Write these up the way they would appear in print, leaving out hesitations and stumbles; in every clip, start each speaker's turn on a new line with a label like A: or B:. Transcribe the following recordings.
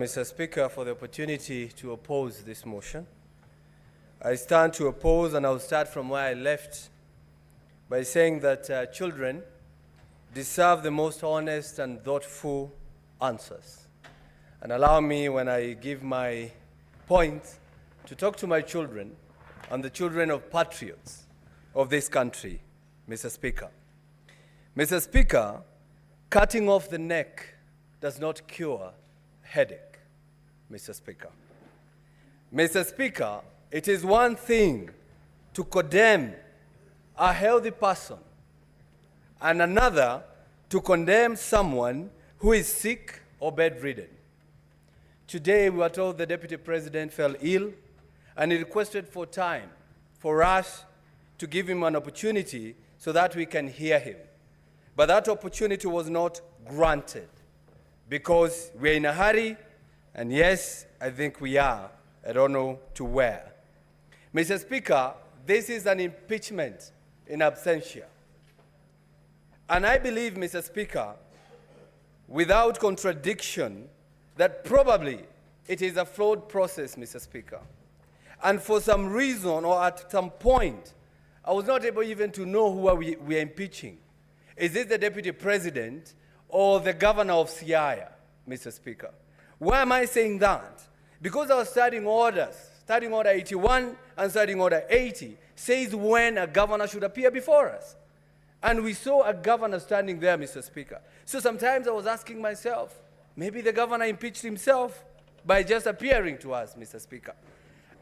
A: Mr. Speaker, for the opportunity to oppose this motion. I stand to oppose, and I'll start from where I left by saying that children deserve the most honest and thoughtful answers. And allow me, when I give my point, to talk to my children and the children of patriots of this country, Mr. Speaker. Mr. Speaker, cutting off the neck does not cure headache. Mr. Speaker. Mr. Speaker, it is one thing to condemn a healthy person and another to condemn someone who is sick or bedridden. Today, we were told the Deputy President fell ill and he requested for time for us to give him an opportunity so that we can hear him. But that opportunity was not granted because we're in a hurry. And yes, I think we are. I don't know to where. Mr. Speaker, this is an impeachment in absentia. And I believe, Mr. Speaker, without contradiction, that probably it is a flawed process, Mr. Speaker. And for some reason or at some point, I was not able even to know who we are impeaching. Is it the Deputy President or the Governor of Siaya, Mr. Speaker? Why am I saying that? Because our standing orders, Standing Order 81 and Standing Order 80, says when a governor should appear before us. And we saw a governor standing there, Mr. Speaker. So sometimes I was asking myself, maybe the governor impeached himself by just appearing to us, Mr. Speaker.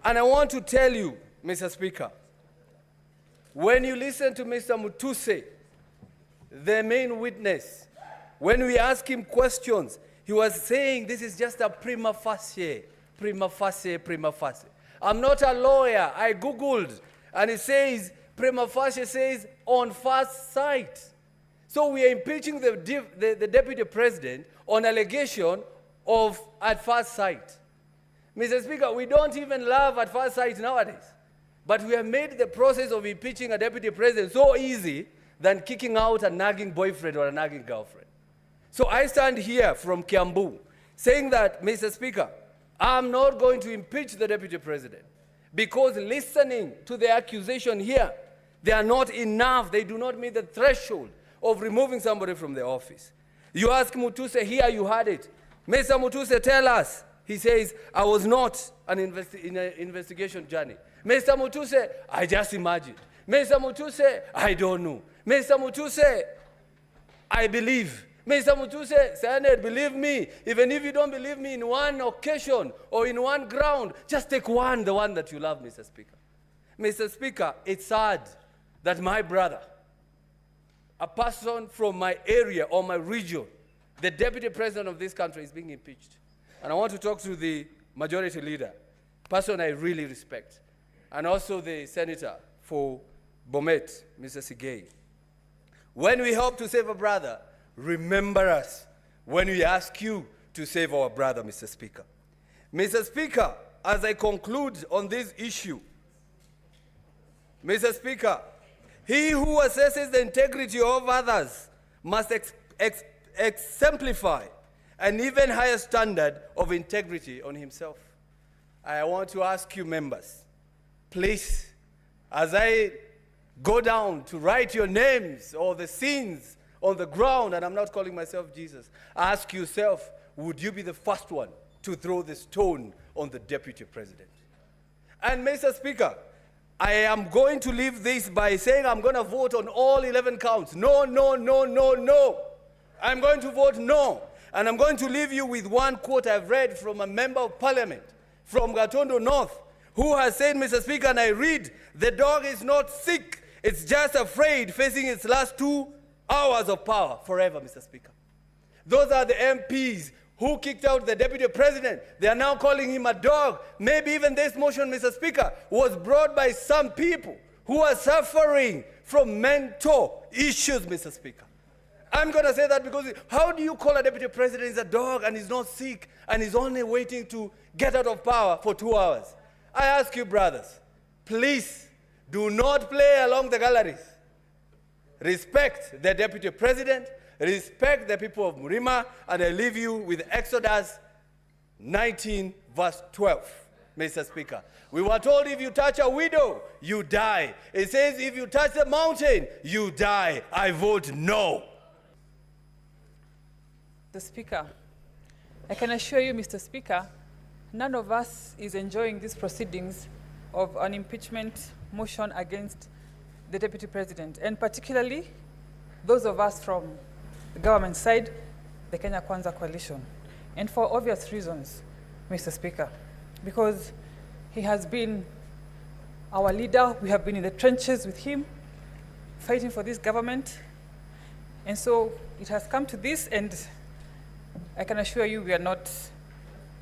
A: And I want to tell you, Mr. Speaker, when you listen to Mr. Mutuse, the main witness, when we ask him questions, he was saying this is just a prima facie. I'm not a lawyer. I Googled, and it says, prima facie says on first sight. So we are impeaching the Deputy President on allegation of at first sight. Mr. Speaker, we don't even love at first sight nowadays. But we have made the process of impeaching a Deputy President so easy than kicking out a nagging boyfriend or a nagging girlfriend. So I stand here from Kiambu saying that, Mr. Speaker, I'm not going to impeach the Deputy President because listening to the accusation here, they are not enough. They do not meet the threshold of removing somebody from the office. You ask Mutuse here, you had it. Mr. Mutuse, tell us. He says, I was not in an investigation journey. Mr. Mutuse, I just imagined. Mr. Mutuse, I don't know. Mr. Mutuse, I believe. Mr. Mutuse, Senate, believe me, even if you don't believe me in one occasion or in one ground, just take one, the one that you love, Mr. Speaker. Mr. Speaker, it's sad that my brother, a person from my area or my region, the Deputy President of this country is being impeached. And I want to talk to the majority leader, person I really respect, and also the Senator for Bomet, Mr. Sigei. When we hope to save a brother, remember us when we ask you to save our brother, Mr. Speaker. Mr. Speaker, as I conclude on this issue, Mr. Speaker, he who assesses the integrity of others must exemplify an even higher standard of integrity on himself. I want to ask you members, please, as I go down to write your names or the sins on the ground, and I'm not calling myself Jesus, ask yourself, would you be the first one to throw the stone on the Deputy President? And Mr. Speaker, I am going to leave this by saying I'm going to vote on all 11 counts. No, no, no, no, no. I'm going to vote no. And I'm going to leave you with one quote I've read from a member of parliament from Gatondo North, who has said, Mr. Speaker, and I read, the dog is not sick, it's just afraid, facing its last 2 hours of power forever, Mr. Speaker. Those are the MPs who kicked out the Deputy President. They are now calling him a dog. Maybe even this motion, Mr. Speaker, was brought by some people who are suffering from mental issues, Mr. Speaker. I'm going to say that because how do you call a Deputy President is a dog and he's not sick and he's only waiting to get out of power for 2 hours? I ask you, brothers, please do not play along the galleries. Respect the Deputy President, respect the people of Murima, and I leave you with Exodus 19 verse 12, Mr. Speaker. We were told if you touch a widow, you die. It says if you touch the mountain, you die. I vote no.
B: The Speaker, I can assure you, Mr. Speaker, none of us is enjoying these proceedings of an impeachment motion against the Deputy President, and particularly those of us from the government side, the Kenya Kwanza coalition, and for obvious reasons, Mr. Speaker, because he has been our leader. We have been in the trenches with him, fighting for this government, and so it has come to this, and I can assure you we are not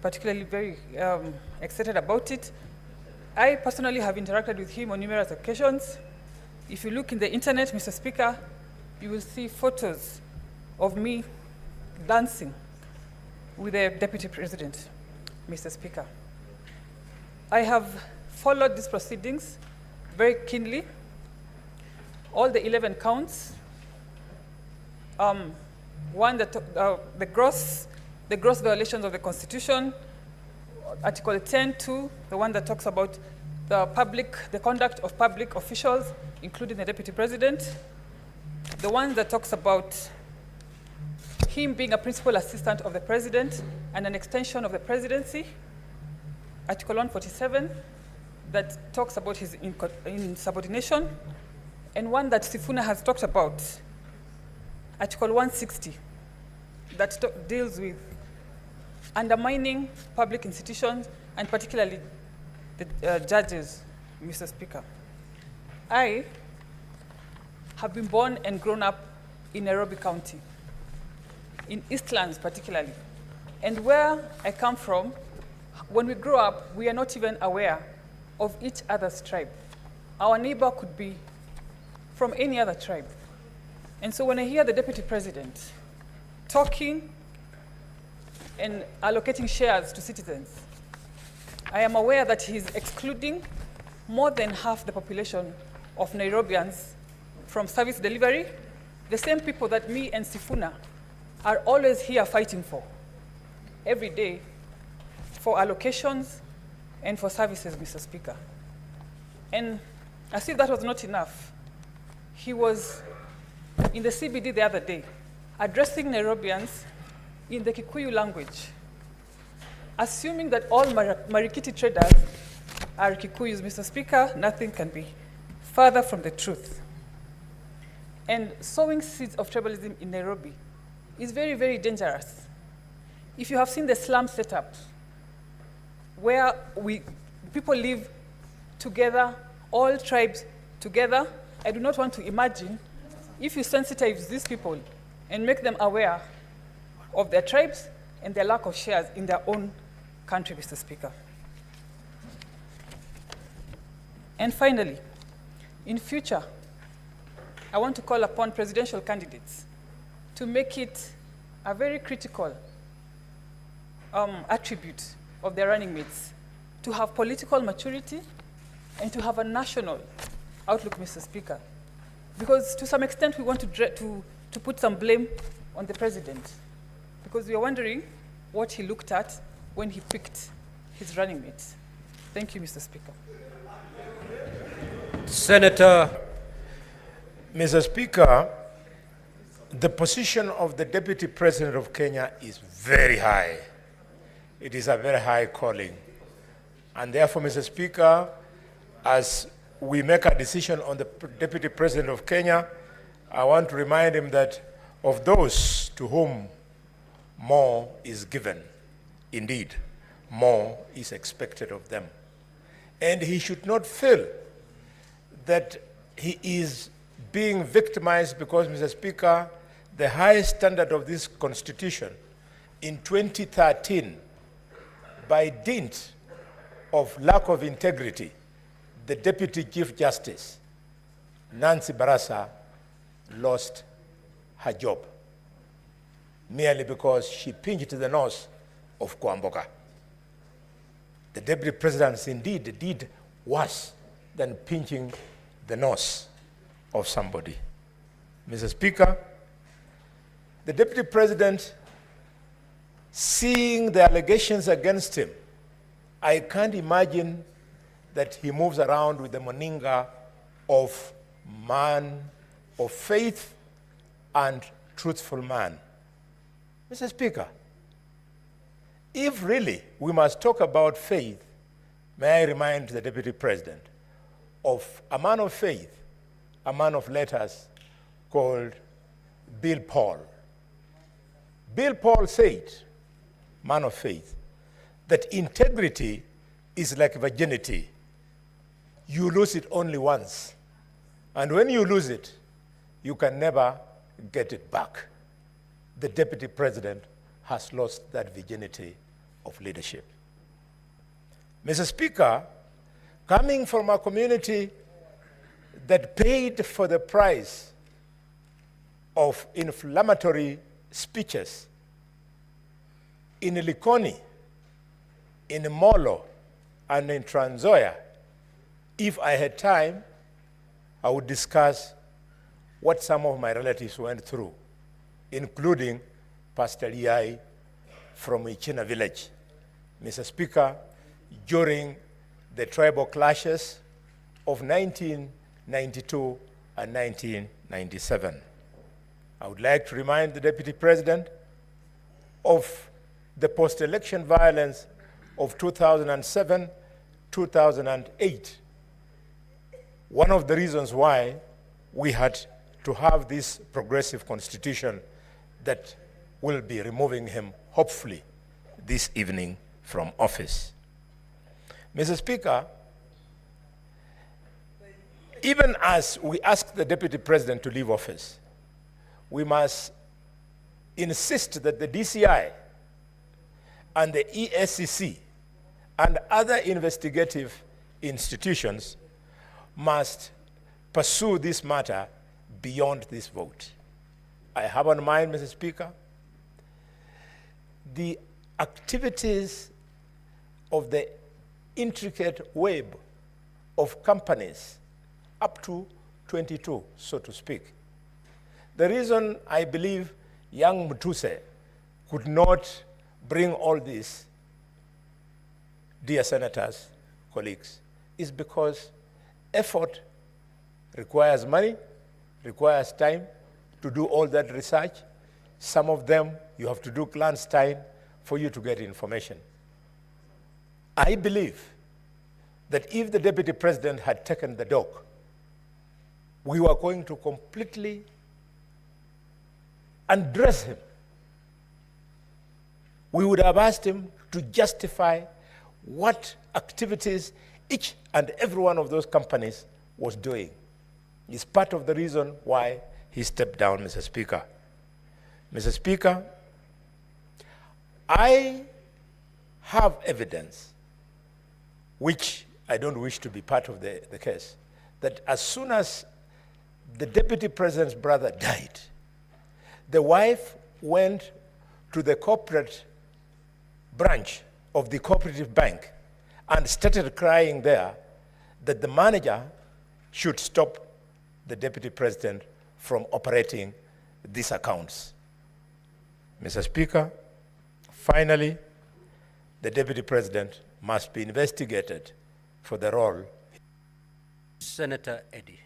B: particularly very excited about it. I personally have interacted with him on numerous occasions. If you look in the internet, Mr. Speaker, you will see photos of me dancing with the Deputy President, Mr. Speaker. I have followed these proceedings very keenly. All the 11 counts, one that the gross violations of the Constitution, Article 10(2), the one that talks about the conduct of public officials, including the Deputy President, the one that talks about him being a principal assistant of the President and an extension of the presidency, Article 147, that talks about his insubordination, and one that Sifuna has talked about, Article 160, that deals with undermining public institutions, and particularly the judges, Mr. Speaker. I have been born and grown up in Nairobi County, in Eastlands particularly. And where I come from, when we grow up, we are not even aware of each other's tribe. Our neighbor could be from any other tribe. And so when I hear the Deputy President talking and allocating shares to citizens, I am aware that he's excluding more than half the population of Nairobians from service delivery, the same people that me and Sifuna are always here fighting for, every day, for allocations and for services, Mr. Speaker. And as if that was not enough, he was in the CBD the other day, addressing Nairobians in the Kikuyu language, assuming that all Marikiti traders are Kikuyus, Mr. Speaker. Nothing can be further from the truth. And sowing seeds of tribalism in Nairobi is very, very dangerous. If you have seen the slum setup, where people live together, all tribes together, I do not want to imagine if you sensitize these people and make them aware of their tribes and their lack of shares in their own country, Mr. Speaker. And finally, in future, I want to call upon presidential candidates to make it a very critical attribute of their running mates to have political maturity and to have a national outlook, Mr. Speaker. Because to some extent, we want to put some blame on the president, because we are wondering what he looked at when he picked his running mates. Thank you, Mr. Speaker.
C: Senator. Mr. Speaker, the position of the Deputy President of Kenya is very high. It is a very high calling. And therefore, Mr. Speaker, as we make a decision on the Deputy President of Kenya, I want to remind him that of those to whom more is given, indeed, more is expected of them. And he should not feel that he is being victimized because, Mr. Speaker, the highest standard of this Constitution in 2013, by dint of lack of integrity, the Deputy Chief Justice, Nancy Barasa, lost her job merely because she pinched the nose of Kwamboka. The Deputy President indeed did worse than pinching the nose of somebody. Mr. Speaker, the Deputy President seeing the allegations against him, I can't imagine that he moves around with the moninga of man of faith and truthful man. Mr. Speaker, if really we must talk about faith, may I remind the Deputy President of a man of faith, a man of letters called Bill Paul. Bill Paul said, man of faith, that integrity is like virginity. You lose it only once. And when you lose it, you can never get it back. The Deputy President has lost that virginity of leadership. Mr. Speaker, coming from a community that paid for the price of inflammatory speeches in Likoni, in Molo, and in Trans Nzoia, if I had time, I would discuss what some of my relatives went through, including Pastor Liai from Ichina village. Mr. Speaker, during the tribal clashes of 1992 and 1997. I would like to remind the Deputy President of the post-election violence of 2007, 2008. One of the reasons why we had to have this progressive constitution that will be removing him, hopefully, this evening from office. Mr. Speaker, even as we ask the Deputy President to leave office, we must insist that the DCI and the ESCC and other investigative institutions must pursue this matter beyond this vote. I have on mind, Mr. Speaker, the activities of the intricate web of companies, up to 22, so to speak. The reason I believe young Mutuse could not bring all this, dear senators, colleagues, is because effort requires money, requires time to do all that research. Some of them you have to do clandestine for you to get information. I believe that if the Deputy President had taken the dog, we were going to completely undress him. We would have asked him to justify what activities each and every one of those companies was doing. It's part of the reason why he stepped down, Mr. Speaker. Mr. Speaker, I have evidence, which I don't wish to be part of the case, that as soon as the Deputy President's brother died, the wife went to the corporate branch of the cooperative bank and started crying there that the manager should stop the Deputy President from operating these accounts. Mr. Speaker, finally, the Deputy President must be investigated for the role.
D: Senator Eddy.